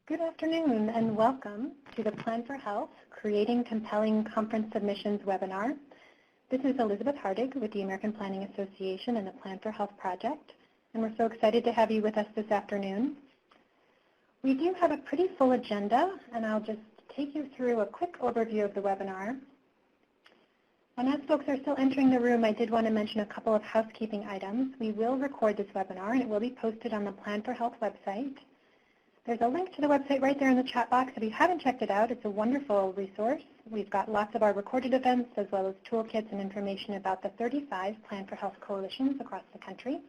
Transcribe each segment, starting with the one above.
Good afternoon and welcome to the Plan4Health Creating Compelling Conference Submissions webinar. This is Elizabeth Hardig with the American Planning Association and the Plan4Health project, and we're so excited to have you with us this afternoon. We do have a pretty full agenda, and I'll just take you through a quick overview of the webinar. And as folks are still entering the room, I did want to mention a couple of housekeeping items. We will record this webinar, and it will be posted on the Plan4Health website. There's a link to the website right there in the chat box. If you haven't checked it out, it's a wonderful resource. We've got lots of our recorded events as well as toolkits and information about the 35 Plan4Health coalitions across the country.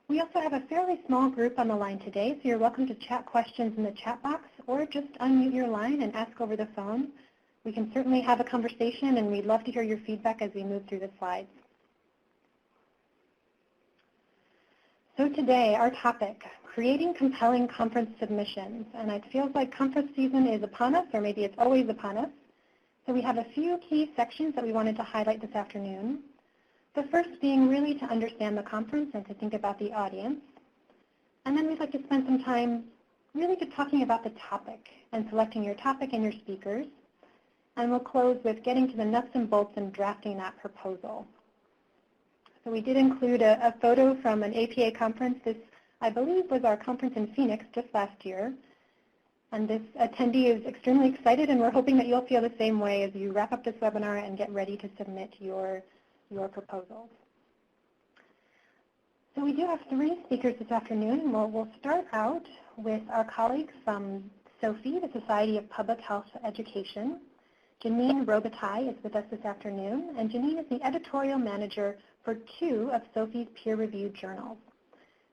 We also have a fairly small group on the line today, so you're welcome to chat questions in the chat box or just unmute your line and ask over the phone. We can certainly have a conversation, and we'd love to hear your feedback as we move through the slides. So today, our topic, creating compelling conference submissions. And it feels like conference season is upon us, or maybe it's always upon us. So we have a few key sections that we wanted to highlight this afternoon. The first being really to understand the conference and to think about the audience. And then we'd like to spend some time really just talking about the topic and selecting your topic and your speakers. And we'll close with getting to the nuts and bolts and drafting that proposal. So we did include a photo from an APA conference. This, I believe, was our conference in Phoenix just last year. And this attendee is extremely excited, and we're hoping that you'll feel the same way as you wrap up this webinar and get ready to submit your proposals. So we do have 3 speakers this afternoon, and we'll start out with our colleagues from SOPHE, the Society of Public Health Education. Janine Robitaille is with us this afternoon, and Janine is the editorial manager for 2 of SOPHE's peer-reviewed journals.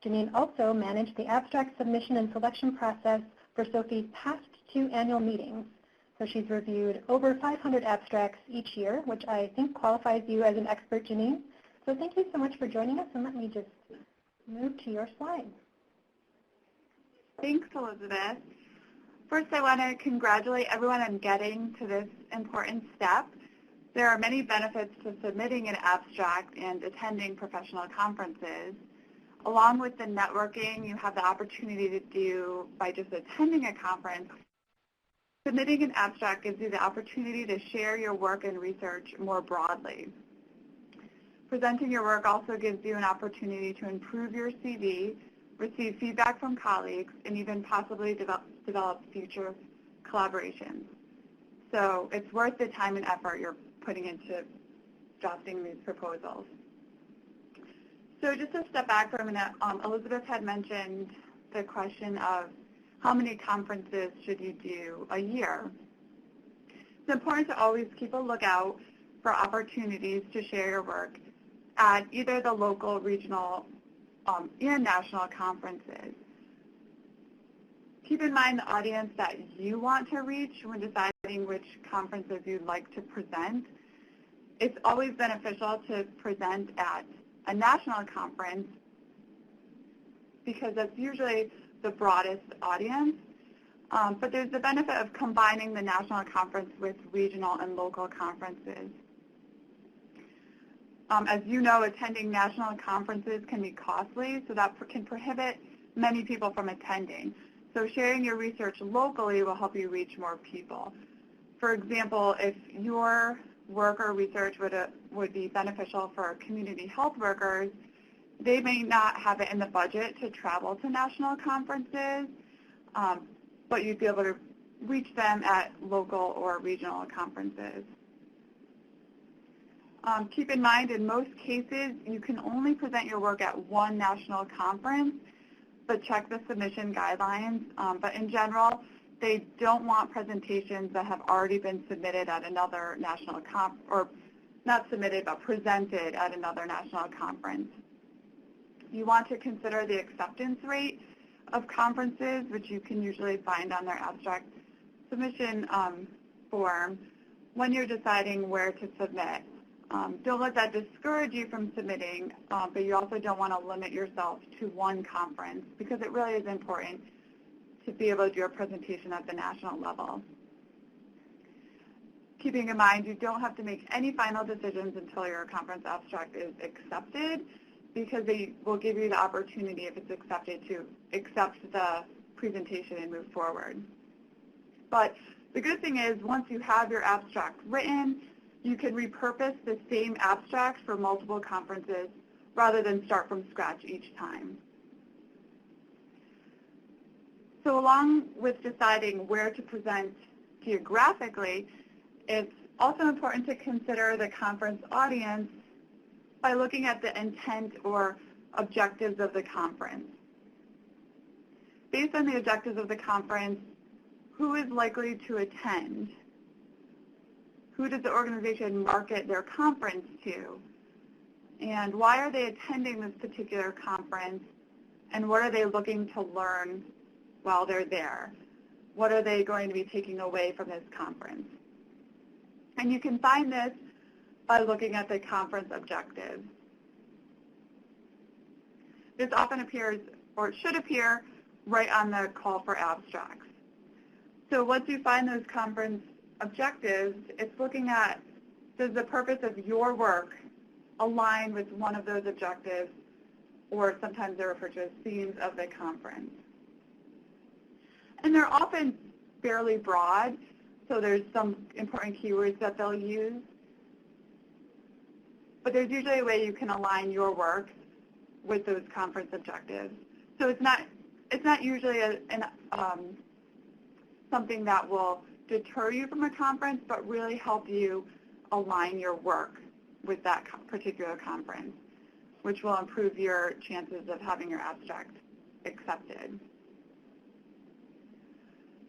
Janine also managed the abstract submission and selection process for SOPHE's past 2 annual meetings. So she's reviewed over 500 abstracts each year, which I think qualifies you as an expert, Janine. So thank you so much for joining us, and let me just move to your slide. Thanks, Elizabeth. First, I want to congratulate everyone on getting to this important step. There are many benefits to submitting an abstract and attending professional conferences. Along with the networking you have the opportunity to do by just attending a conference, submitting an abstract gives you the opportunity to share your work and research more broadly. Presenting your work also gives you an opportunity to improve your CV, receive feedback from colleagues, and even possibly develop future collaborations. So it's worth the time and effort you're putting into drafting these proposals. So just to step back for a minute, Elizabeth had mentioned the question of how many conferences should you do a year? It's important to always keep a lookout for opportunities to share your work at either the local, regional, and national conferences. Keep in mind the audience that you want to reach when deciding which conferences you'd like to present. It's always beneficial to present at a national conference because that's usually the broadest audience. But there's the benefit of combining the national conference with regional and local conferences. As you know, attending national conferences can be costly, so that can prohibit many people from attending. So sharing your research locally will help you reach more people. For example, if your work or research would be beneficial for community health workers, they may not have it in the budget to travel to national conferences, but you'd be able to reach them at local or regional conferences. Keep in mind, in most cases, you can only present your work at one national conference, but check the submission guidelines. But in general, they don't want presentations that have already been submitted at another national conference, or not submitted, but presented at another national conference. You want to consider the acceptance rate of conferences, which you can usually find on their abstract submission form when you're deciding where to submit. Don't let that discourage you from submitting, but you also don't want to limit yourself to one conference because it really is important to be able to do a presentation at the national level. Keeping in mind, you don't have to make any final decisions until your conference abstract is accepted because they will give you the opportunity, if it's accepted, to accept the presentation and move forward. But the good thing is once you have your abstract written, you can repurpose the same abstract for multiple conferences rather than start from scratch each time. So along with deciding where to present geographically, it's also important to consider the conference audience by looking at the intent or objectives of the conference. Based on the objectives of the conference, who is likely to attend? Who does the organization market their conference to? And why are they attending this particular conference? And what are they looking to learn while they're there? What are they going to be taking away from this conference? And you can find this by looking at the conference objectives. This often appears, or it should appear, right on the call for abstracts. So once you find those conference objectives, it's looking at, does the purpose of your work align with one of those objectives, or sometimes they're referred to as themes of the conference. And they're often fairly broad, so there's some important keywords that they'll use. But there's usually a way you can align your work with those conference objectives. So it's not usually something that will deter you from a conference, but really help you align your work with that particular conference, which will improve your chances of having your abstract accepted.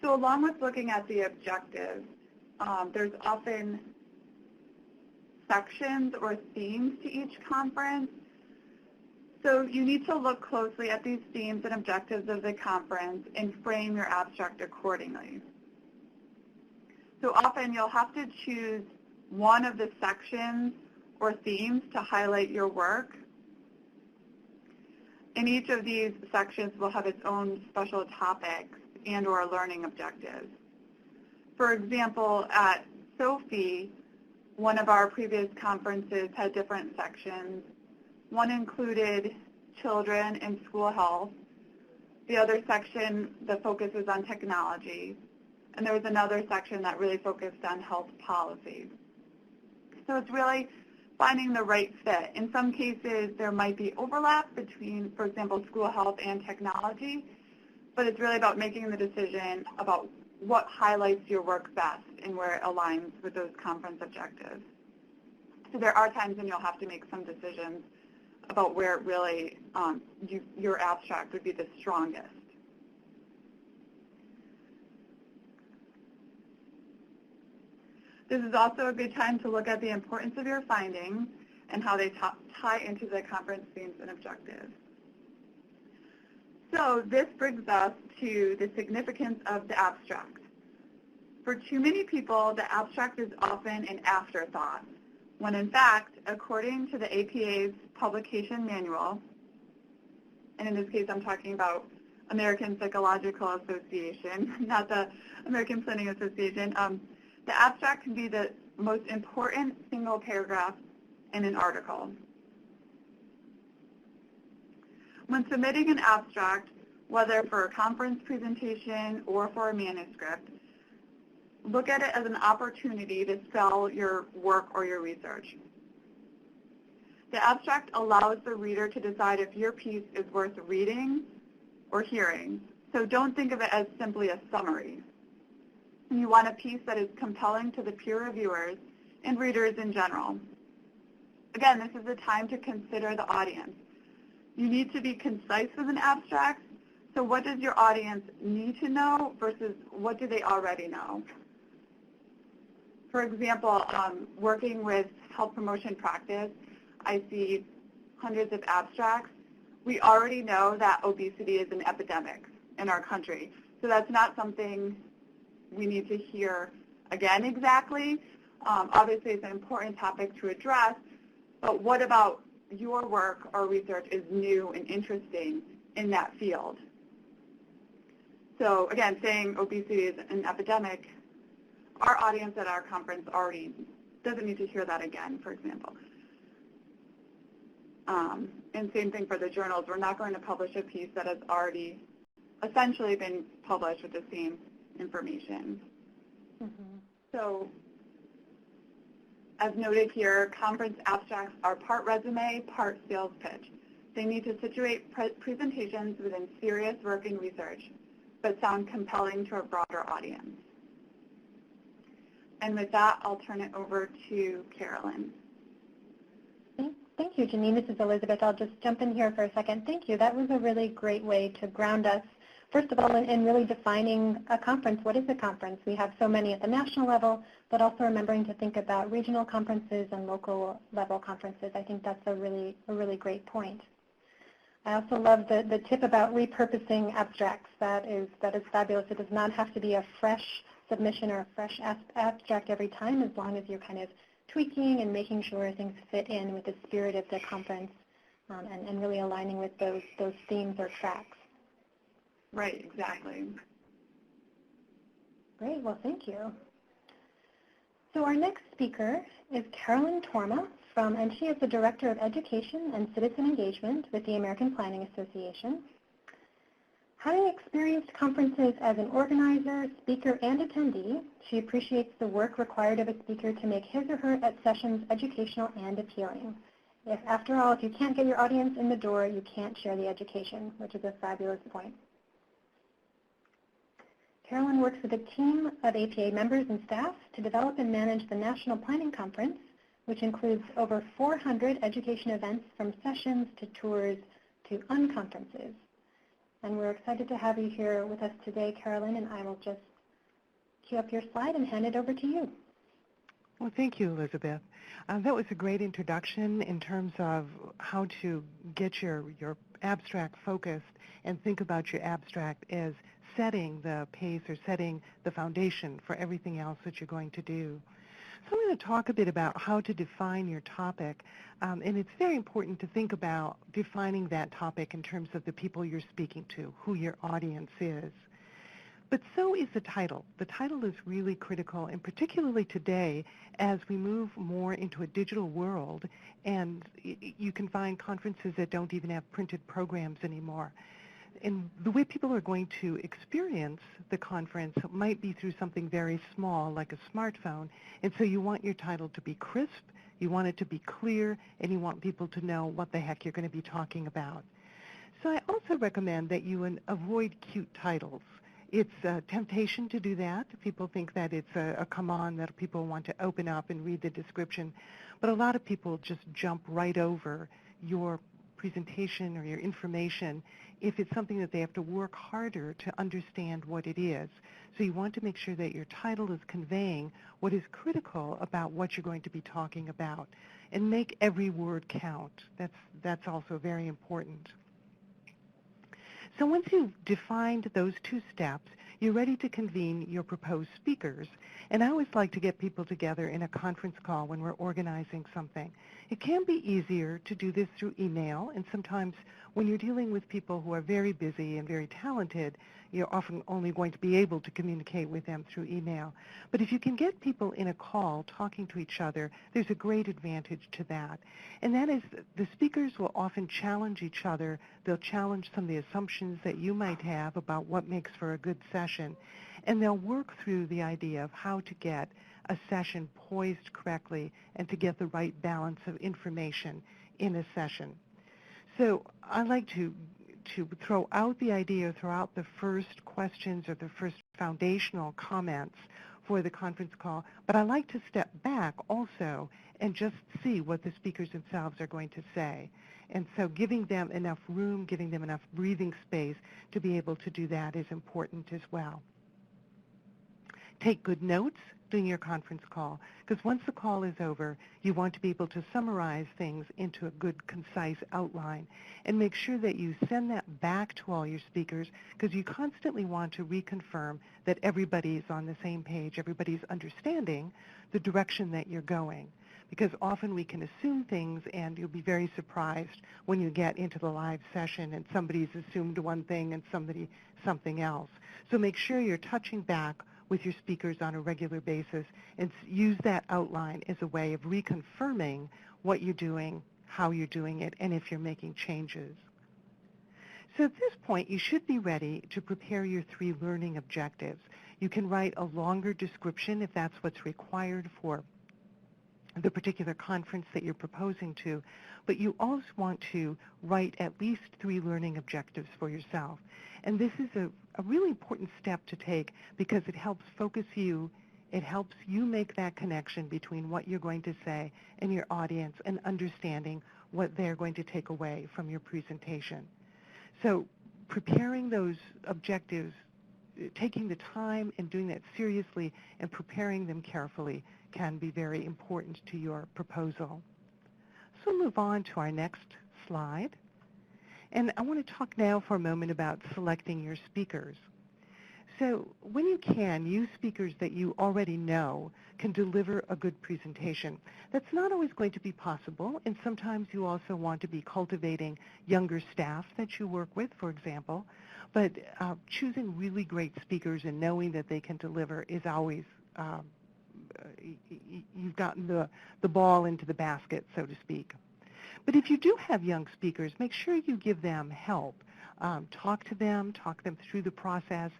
So along with looking at the objectives, there's often sections or themes to each conference. So you need to look closely at these themes and objectives of the conference and frame your abstract accordingly. So often you'll have to choose one of the sections or themes to highlight your work. And each of these sections will have its own special topics and or learning objectives. For example, at SOPHE, one of our previous conferences had different sections. One included children and school health. The other section, the focus was on technology. And there was another section that really focused on health policy. So it's really finding the right fit. In some cases, there might be overlap between, for example, school health and technology, but it's really about making the decision about what highlights your work best and where it aligns with those conference objectives. So there are times when you'll have to make some decisions about where really your abstract would be the strongest. This is also a good time to look at the importance of your findings and how they tie into the conference themes and objectives. So this brings us to the significance of the abstract. For too many people, the abstract is often an afterthought, when in fact, according to the APA's publication manual, and in this case I'm talking about American Psychological Association, not the American Planning Association, the abstract can be the most important single paragraph in an article. When submitting an abstract, whether for a conference presentation or for a manuscript, look at it as an opportunity to sell your work or your research. The abstract allows the reader to decide if your piece is worth reading or hearing. So don't think of it as simply a summary. You want a piece that is compelling to the peer reviewers and readers in general. Again, this is the time to consider the audience. You need to be concise with an abstract. So what does your audience need to know versus what do they already know? For example, working with health promotion practice, I see hundreds of abstracts. We already know that obesity is an epidemic in our country. So that's not something we need to hear again exactly. Obviously, it's an important topic to address, but what about your work or research is new and interesting in that field? So again, saying obesity is an epidemic, our audience at our conference already doesn't need to hear that again, for example. And same thing for the journals. We're not going to publish a piece that is already essentially been published with the same information. Mm-hmm. So, as noted here, conference abstracts are part resume, part sales pitch. They need to situate presentations within serious work and research, but sound compelling to a broader audience. And with that, I'll turn it over to Carolyn. Thank you, Janine. This is Elizabeth. I'll just jump in here for a second. Thank you. That was a really great way to ground us, first of all, in really defining a conference. What is a conference? We have so many at the national level, but also remembering to think about regional conferences and local level conferences. I think that's a really great point. I also love the tip about repurposing abstracts. That is fabulous. It does not have to be a fresh submission or a fresh abstract every time, as long as you're kind of tweaking and making sure things fit in with the spirit of the conference and really aligning with those themes or tracks. Right, exactly. Great, well, thank you. So our next speaker is Carolyn Torma, and she is the Director of Education and Citizen Engagement with the American Planning Association. Having experienced conferences as an organizer, speaker, and attendee, she appreciates the work required of a speaker to make his or her sessions educational and appealing. After all, if you can't get your audience in the door, you can't share the education, which is a fabulous point. Carolyn works with a team of APA members and staff to develop and manage the National Planning Conference, which includes over 400 education events from sessions to tours to unconferences. And we're excited to have you here with us today, Carolyn, and I will just cue up your slide and hand it over to you. Well, thank you, Elizabeth. That was a great introduction in terms of how to get your abstract focused and think about your abstract as setting the pace or setting the foundation for everything else that you're going to do. So I'm going to talk a bit about how to define your topic, and it's very important to think about defining that topic in terms of the people you're speaking to, who your audience is. But so is the title. The title is really critical, and particularly today as we move more into a digital world, and you can find conferences that don't even have printed programs anymore. And the way people are going to experience the conference might be through something very small like a smartphone. And so you want your title to be crisp, you want it to be clear, and you want people to know what the heck you're going to be talking about. So I also recommend that you avoid cute titles. It's a temptation to do that. People think that it's a come on, that people want to open up and read the description. But a lot of people just jump right over your presentation or your information if it's something that they have to work harder to understand what it is. So you want to make sure that your title is conveying what is critical about what you're going to be talking about, and make every word count. That's also very important. So once you've defined those two steps, you're ready to convene your proposed speakers. And I always like to get people together in a conference call when we're organizing something. It can be easier to do this through email, and sometimes when you're dealing with people who are very busy and very talented, you're often only going to be able to communicate with them through email. But if you can get people in a call talking to each other, there's a great advantage to that. And that is the speakers will often challenge each other. They'll challenge some of the assumptions that you might have about what makes for a good session. And they'll work through the idea of how to get a session poised correctly and to get the right balance of information in a session. So I like to throw out the idea, throw out the first questions or the first foundational comments for the conference call, but I like to step back also and just see what the speakers themselves are going to say. And so giving them enough room, giving them enough breathing space to be able to do that is important as well. Take good notes during your conference call, because once the call is over, you want to be able to summarize things into a good, concise outline, and make sure that you send that back to all your speakers, because you constantly want to reconfirm that everybody's on the same page, everybody's understanding the direction that you're going. Because often we can assume things, and you'll be very surprised when you get into the live session and somebody's assumed one thing and somebody something else. So make sure you're touching back with your speakers on a regular basis, and use that outline as a way of reconfirming what you're doing, how you're doing it, and if you're making changes. So at this point, you should be ready to prepare your 3 learning objectives. You can write a longer description if that's what's required for the particular conference that you're proposing to, but you also want to write at least 3 learning objectives for yourself. And this is a really important step to take because it helps focus you. It helps you make that connection between what you're going to say and your audience and understanding what they're going to take away from your presentation. So preparing those objectives, taking the time and doing that seriously and preparing them carefully can be very important to your proposal. So we'll move on to our next slide. And I want to talk now for a moment about selecting your speakers. So when you can, use speakers that you already know can deliver a good presentation. That's not always going to be possible, and sometimes you also want to be cultivating younger staff that you work with, for example. But choosing really great speakers and knowing that they can deliver is always, you've gotten the ball into the basket, so to speak. But if you do have young speakers, make sure you give them help. Talk to them through the process,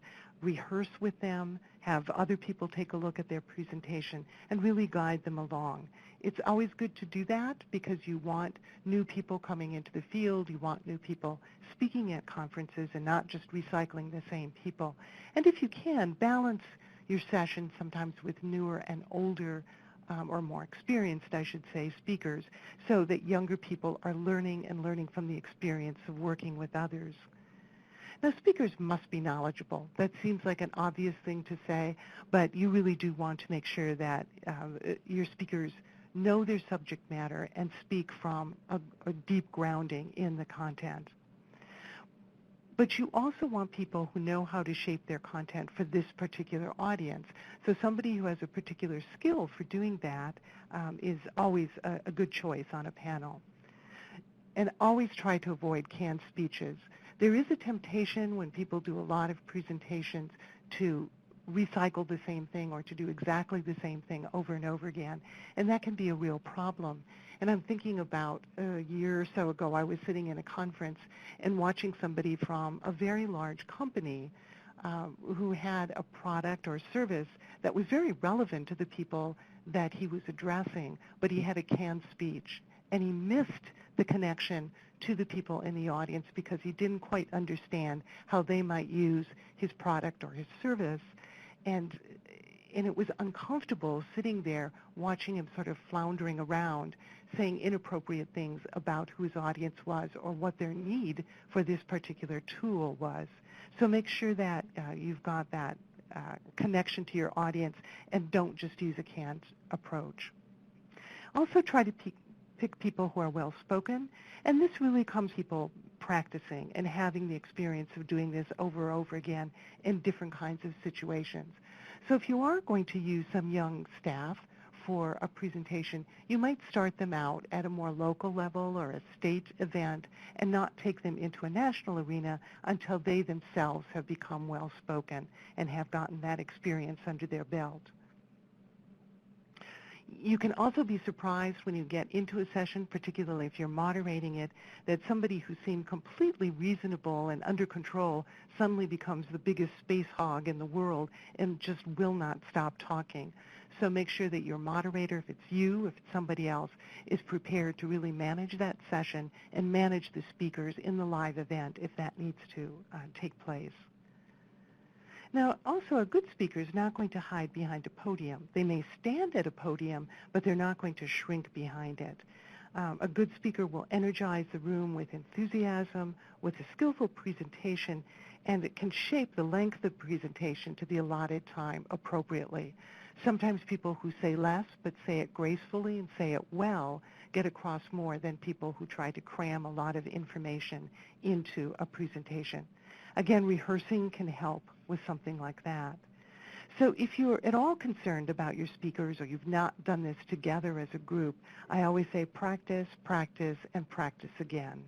rehearse with them, have other people take a look at their presentation, and really guide them along. It's always good to do that because you want new people coming into the field, you want new people speaking at conferences and not just recycling the same people. And if you can, balance your session sometimes with newer and older or more experienced, I should say, speakers, so that younger people are learning from the experience of working with others. Now, speakers must be knowledgeable. That seems like an obvious thing to say, but you really do want to make sure that your speakers know their subject matter and speak from a deep grounding in the content. But you also want people who know how to shape their content for this particular audience. So somebody who has a particular skill for doing that is always a good choice on a panel. And always try to avoid canned speeches. There is a temptation when people do a lot of presentations to recycle the same thing or to do exactly the same thing over and over again, and that can be a real problem. And I'm thinking about a year or so ago, I was sitting in a conference and watching somebody from a very large company who had a product or service that was very relevant to the people that he was addressing, but he had a canned speech, and he missed the connection to the people in the audience because he didn't quite understand how they might use his product or his service. And it was uncomfortable sitting there watching him sort of floundering around, saying inappropriate things about who his audience was or what their need for this particular tool was. So make sure that you've got that connection to your audience and don't just use a canned approach. Also try to pick people who are well-spoken, and this really comes from people practicing and having the experience of doing this over and over again in different kinds of situations. So if you are going to use some young staff for a presentation, you might start them out at a more local level or a state event and not take them into a national arena until they themselves have become well-spoken and have gotten that experience under their belt. You can also be surprised when you get into a session, particularly if you're moderating it, that somebody who seemed completely reasonable and under control suddenly becomes the biggest space hog in the world and just will not stop talking. So make sure that your moderator, if it's you, if it's somebody else, is prepared to really manage that session and manage the speakers in the live event if that needs to take place. Now, also, a good speaker is not going to hide behind a podium. They may stand at a podium, but they're not going to shrink behind it. A good speaker will energize the room with enthusiasm, with a skillful presentation, and it can shape the length of presentation to the allotted time appropriately. Sometimes people who say less but say it gracefully and say it well get across more than people who try to cram a lot of information into a presentation. Again, rehearsing can help with something like that. So if you're at all concerned about your speakers or you've not done this together as a group, I always say practice, practice, and practice again.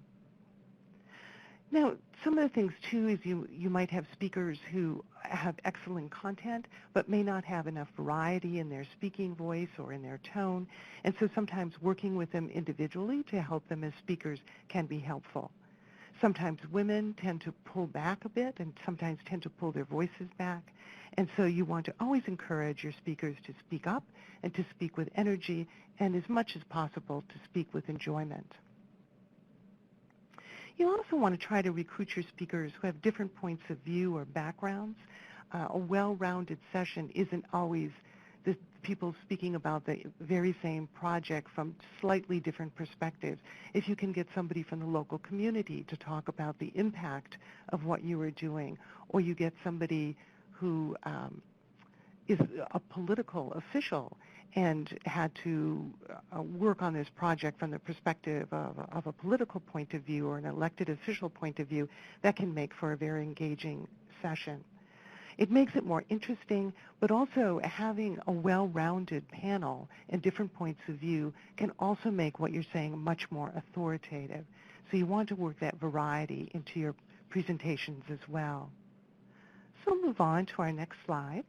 Now, some of the things, too, is you might have speakers who have excellent content but may not have enough variety in their speaking voice or in their tone, and so sometimes working with them individually to help them as speakers can be helpful. Sometimes women tend to pull back a bit and sometimes tend to pull their voices back. And so you want to always encourage your speakers to speak up and to speak with energy and as much as possible to speak with enjoyment. You also want to try to recruit your speakers who have different points of view or backgrounds. A well-rounded session isn't always the people speaking about the very same project from slightly different perspectives. If you can get somebody from the local community to talk about the impact of what you are doing, or you get somebody who is a political official and had to work on this project from the perspective of a political point of view or an elected official point of view, that can make for a very engaging session. It makes it more interesting, but also having a well-rounded panel and different points of view can also make what you're saying much more authoritative. So you want to work that variety into your presentations as well. So we'll move on to our next slide.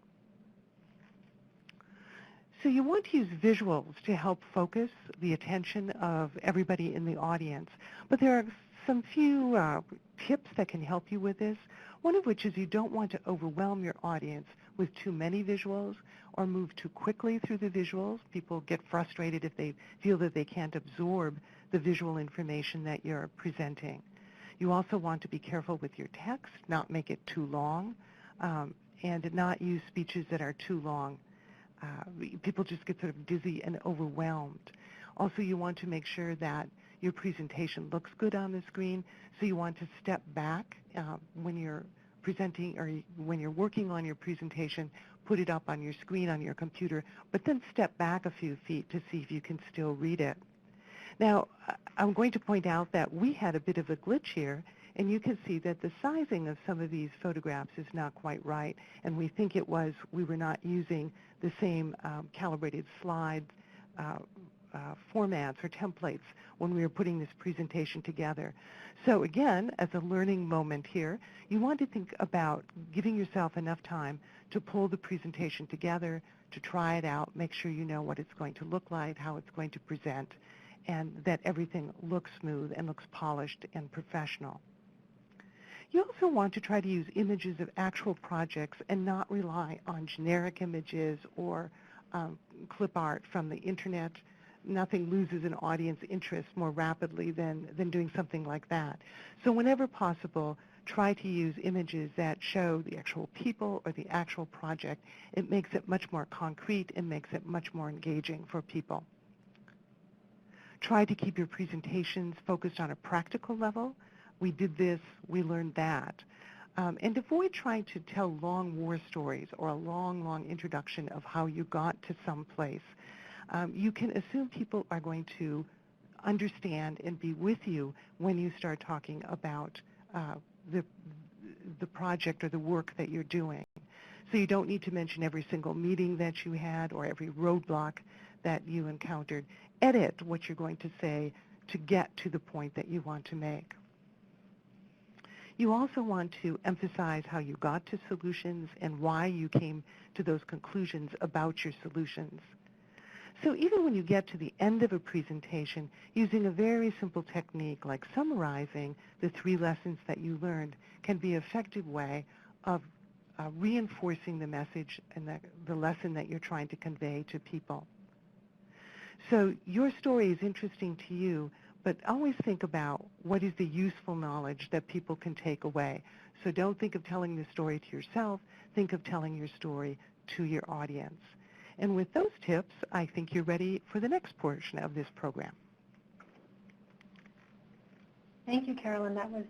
So you want to use visuals to help focus the attention of everybody in the audience. But there are some few tips that can help you with this. One of which is you don't want to overwhelm your audience with too many visuals or move too quickly through the visuals. People get frustrated if they feel that they can't absorb the visual information that you're presenting. You also want to be careful with your text, not make it too long, and not use speeches that are too long. People just get sort of dizzy and overwhelmed. Also, you want to make sure that your presentation looks good on the screen, so you want to step back when you're presenting or when you're working on your presentation, put it up on your screen on your computer, but then step back a few feet to see if you can still read it. Now, I'm going to point out that we had a bit of a glitch here, and you can see that the sizing of some of these photographs is not quite right, and we think it was we were not using the same calibrated slide formats or templates when we were putting this presentation together. So again, as a learning moment here, you want to think about giving yourself enough time to pull the presentation together, to try it out, make sure you know what it's going to look like, how it's going to present, and that everything looks smooth and looks polished and professional. You also want to try to use images of actual projects and not rely on generic images or clip art from the internet. Nothing loses an audience interest more rapidly than doing something like that. So whenever possible, try to use images that show the actual people or the actual project. It makes it much more concrete and makes it much more engaging for people. Try to keep your presentations focused on a practical level. We did this, we learned that. And avoid trying to tell long war stories or a long introduction of how you got to some place. You can assume people are going to understand and be with you when you start talking about the project or the work that you're doing. So you don't need to mention every single meeting that you had or every roadblock that you encountered. Edit what you're going to say to get to the point that you want to make. You also want to emphasize how you got to solutions and why you came to those conclusions about your solutions. So even when you get to the end of a presentation, using a very simple technique like summarizing the 3 lessons that you learned can be an effective way of reinforcing the message and the lesson that you're trying to convey to people. So your story is interesting to you, but always think about what is the useful knowledge that people can take away. So don't think of telling the story to yourself, think of telling your story to your audience. And with those tips, I think you're ready for the next portion of this program. Thank you, Carolyn. That was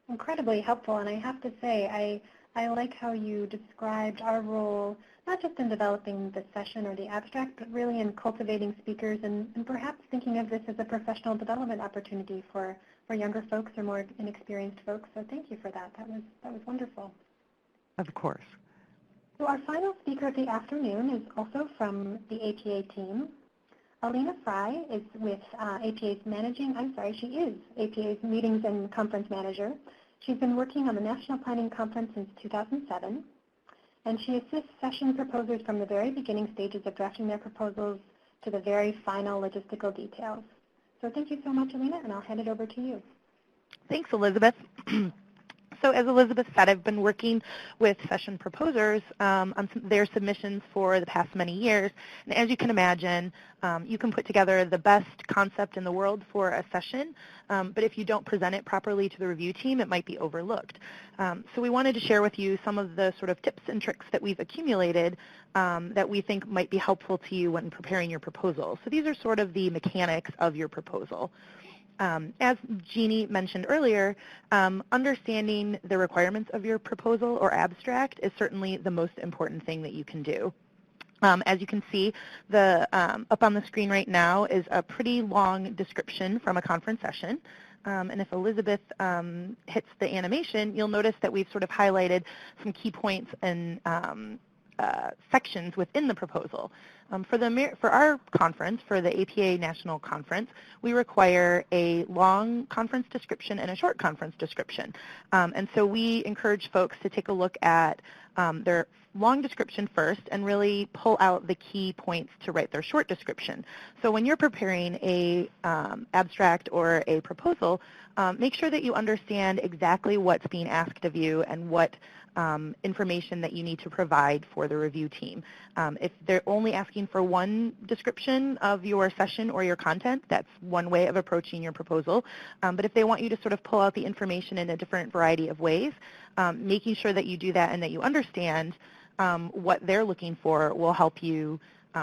incredibly helpful, and I have to say, I like how you described our role, not just in developing the session or the abstract, but really in cultivating speakers and perhaps thinking of this as a professional development opportunity for younger folks or more inexperienced folks. So thank you for that. That was wonderful. Of course. So our final speaker of the afternoon is also from the APA team. Alina Fry is with APA's she is APA's Meetings and Conference Manager. She's been working on the National Planning Conference since 2007, and she assists session proposers from the very beginning stages of drafting their proposals to the very final logistical details. So thank you so much, Alina, and I'll hand it over to you. Thanks, Elizabeth. So as Elizabeth said, I've been working with session proposers on their submissions for the past many years. And as you can imagine, you can put together the best concept in the world for a session, but if you don't present it properly to the review team, it might be overlooked. So we wanted to share with you some of the sort of tips and tricks that we've accumulated that we think might be helpful to you when preparing your proposal. So these are sort of the mechanics of your proposal. As Jeannie mentioned earlier, understanding the requirements of your proposal or abstract is certainly the most important thing that you can do. As you can see, up on the screen right now is a pretty long description from a conference session. And if Elizabeth hits the animation, you'll notice that we've sort of highlighted some key points and sections within the proposal. For our conference, for the APA National Conference, we require a long conference description and a short conference description. And so we encourage folks to take a look at their long description first and really pull out the key points to write their short description. So when you're preparing a abstract or a proposal, make sure that you understand exactly what's being asked of you and what information that you need to provide for the review team. If they're only asking for one description of your session or your content, that's one way of approaching your proposal. But if they want you to sort of pull out the information in a different variety of ways, making sure that you do that and that you understand what they're looking for will help you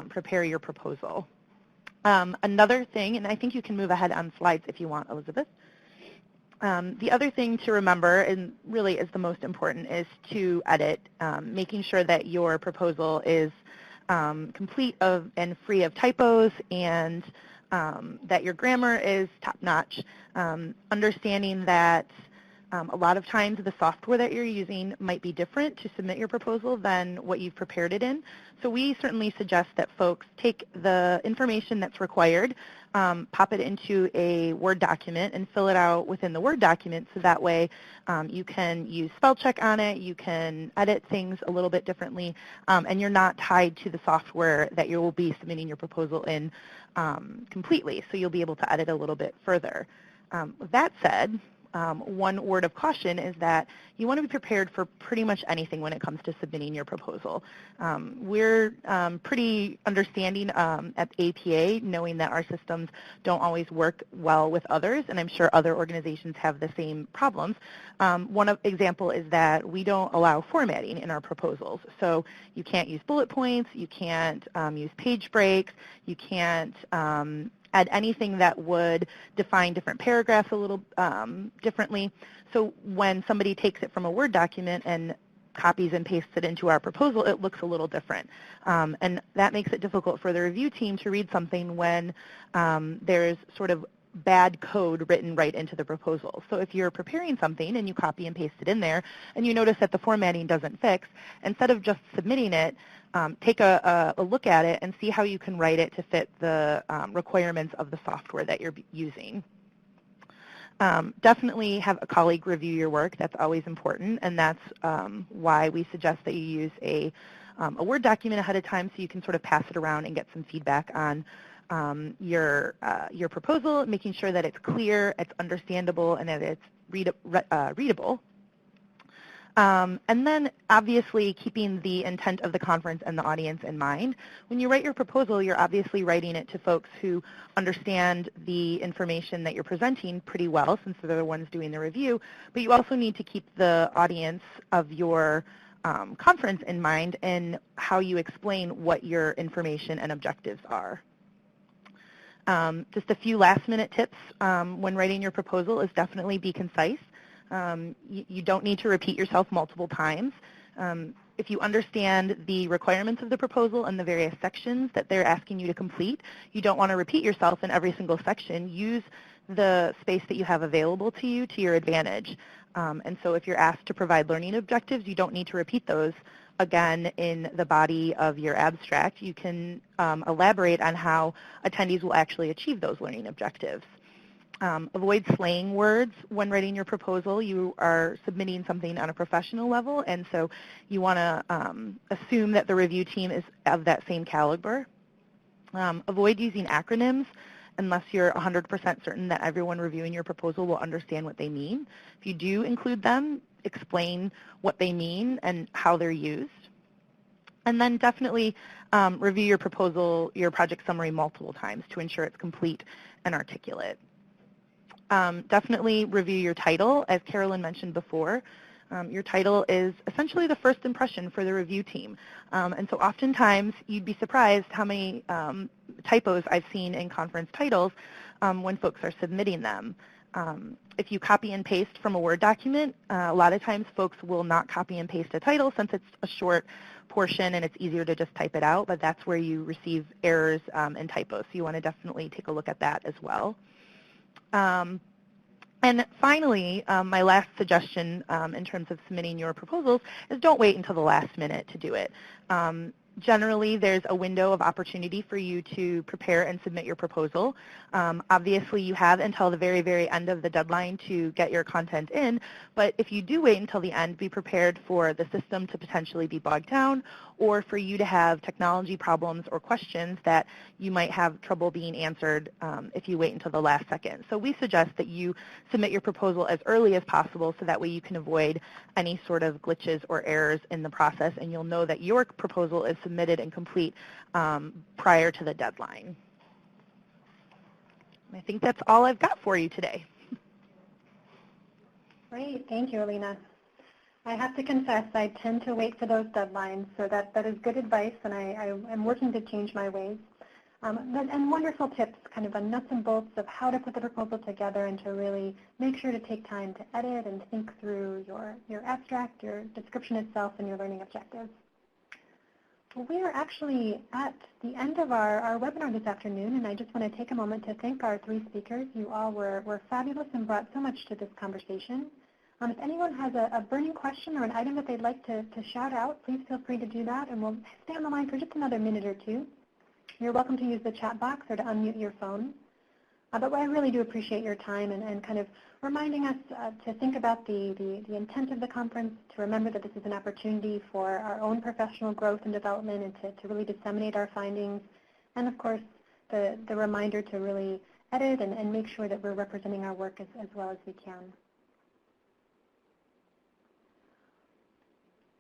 prepare your proposal. Another thing, and I think you can move ahead on slides if you want, Elizabeth. The other thing to remember, and really is the most important, is to edit, making sure that your proposal is complete and free of typos and that your grammar is top-notch. Understanding that a lot of times the software that you're using might be different to submit your proposal than what you've prepared it in. So we certainly suggest that folks take the information that's required, pop it into a Word document and fill it out within the Word document so that way you can use spell check on it, you can edit things a little bit differently, and you're not tied to the software that you will be submitting your proposal in completely, so you'll be able to edit a little bit further. With that said, one word of caution is that you want to be prepared for pretty much anything when it comes to submitting your proposal. We're pretty understanding at APA, knowing that our systems don't always work well with others, and I'm sure other organizations have the same problems. One example is that we don't allow formatting in our proposals. So you can't use bullet points, you can't use page breaks, you can't add anything that would define different paragraphs a little differently. So when somebody takes it from a Word document and copies and pastes it into our proposal, it looks a little different. And that makes it difficult for the review team to read something when there's sort of bad code written right into the proposal. So if you're preparing something and you copy and paste it in there and you notice that the formatting doesn't fix, instead of just submitting it, take a look at it and see how you can write it to fit the requirements of the software that you're using. Definitely have a colleague review your work. That's always important, and that's why we suggest that you use a Word document ahead of time so you can sort of pass it around and get some feedback on your proposal, making sure that it's clear, it's understandable, and that it's readable. And then obviously keeping the intent of the conference and the audience in mind. When you write your proposal, you're obviously writing it to folks who understand the information that you're presenting pretty well, since they're the ones doing the review, but you also need to keep the audience of your conference in mind and how you explain what your information and objectives are. Just a few last-minute tips when writing your proposal is definitely be concise. You don't need to repeat yourself multiple times. If you understand the requirements of the proposal and the various sections that they're asking you to complete, you don't want to repeat yourself in every single section. Use the space that you have available to you to your advantage. And so if you're asked to provide learning objectives, you don't need to repeat those again in the body of your abstract. You can elaborate on how attendees will actually achieve those learning objectives. Avoid slang words when writing your proposal. You are submitting something on a professional level, and so you want to assume that the review team is of that same caliber. Avoid using acronyms unless you're 100% certain that everyone reviewing your proposal will understand what they mean. If you do include them, explain what they mean and how they're used. And then definitely review your proposal, your project summary multiple times to ensure it's complete and articulate. Definitely review your title. As Carolyn mentioned before, your title is essentially the first impression for the review team. And so oftentimes you'd be surprised how many typos I've seen in conference titles when folks are submitting them. If you copy and paste from a Word document, a lot of times folks will not copy and paste a title since it's a short portion and it's easier to just type it out, but that's where you receive errors and typos. So you want to definitely take a look at that as well. And finally, my last suggestion in terms of submitting your proposals is don't wait until the last minute to do it. Generally, there's a window of opportunity for you to prepare and submit your proposal. Obviously, you have until the very, very end of the deadline to get your content in, but if you do wait until the end, be prepared for the system to potentially be bogged down or for you to have technology problems or questions that you might have trouble being answered if you wait until the last second. So we suggest that you submit your proposal as early as possible so that way you can avoid any sort of glitches or errors in the process, and you'll know that your proposal is submitted and complete prior to the deadline. I think that's all I've got for you today. Great, thank you, Alina. I have to confess, I tend to wait for those deadlines, so that is good advice, and I'm working to change my ways. And wonderful tips, kind of a nuts and bolts of how to put the proposal together and to really make sure to take time to edit and think through your abstract, your description itself, and your learning objectives. We are actually at the end of our webinar this afternoon, and I just want to take a moment to thank our three speakers. You all were fabulous and brought so much to this conversation. If anyone has a burning question or an item that they'd like to shout out, please feel free to do that, and we'll stay on the line for just another minute or two. You're welcome to use the chat box or to unmute your phone. But I really do appreciate your time and kind of reminding us to think about the intent of the conference, to remember that this is an opportunity for our own professional growth and development and to really disseminate our findings. And of course, the reminder to really edit and make sure that we're representing our work as well as we can.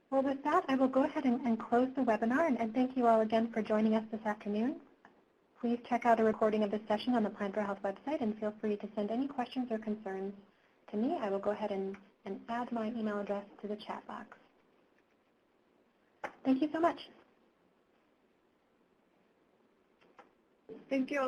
Well, with that, I will go ahead and close the webinar, and thank you all again for joining us this afternoon. Please check out a recording of this session on the Plan4Health website, and feel free to send any questions or concerns to me. I will go ahead and add my email address to the chat box. Thank you so much. Thank you.